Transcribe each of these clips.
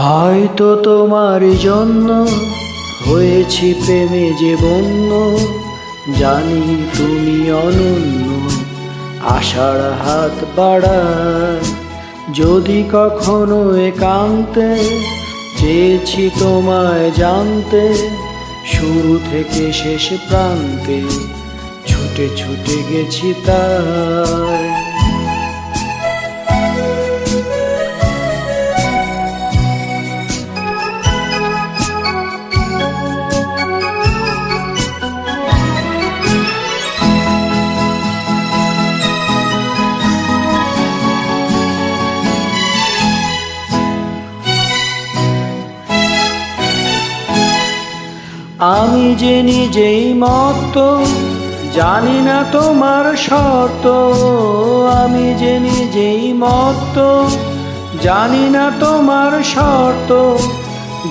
হয়তো তোমার জন্য হয়েছি প্রেমে যে বন্য, জানি তুমি অনন্য, আশার হাত বাড়ায়। যদি কখনো একান্তে চেয়েছি তোমায় জানতে, শুরু থেকে শেষ প্রান্তে ছুটে ছুটে গেছি তাই। আমি যে নিজেই মত, জানি না তোমার শর্ত। আমি যে নিজেই মত, জানি না তোমার শর্ত।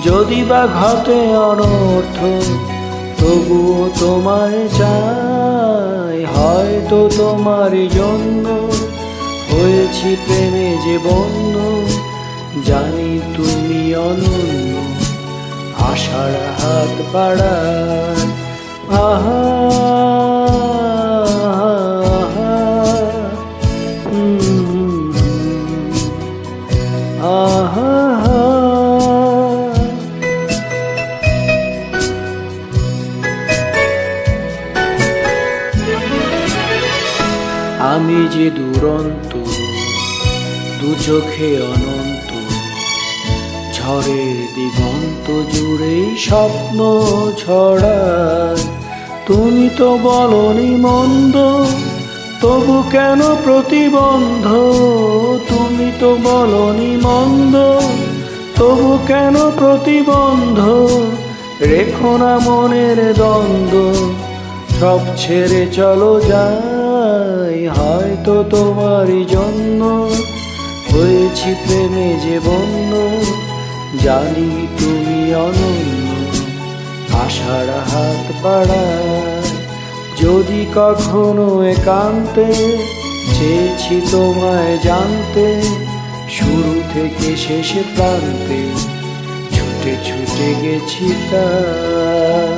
যদি বা ঘটে অনর্থ, তবুও তোমায় চাই। হয়তো তোমার জন্য হয়েছি প্রেমে যে বন্য, জানি তুমি অনন্য, আশার হাত বাড়ায়। আহা আহা আমি যে দুরন্ত, দু চোখে অনন্ত, ঝড়ের দিগন্ত জুড়ে স্বপ্ন ছড়ায়। তুমি তো বলনি মন্দ, তবু কেন প্রতিবন্ধ? তুমি তো বলনি মন্দ, তবু কেন প্রতিবন্ধ? রেখো না মনের দ্বন্দ্ব, সব ছেড়ে চলো যাই। হয়তো তোমারই জন্য হয়েছি প্রেমে যে বন্য, জানি তুমি অনন্য, আশার হাত বাড়ায়। যদি কখনো একান্তে চেয়েছি তোমায় জানতে, শুরু থেকে শেষ প্রান্তে ছুটে ছুটে গেছি তাই।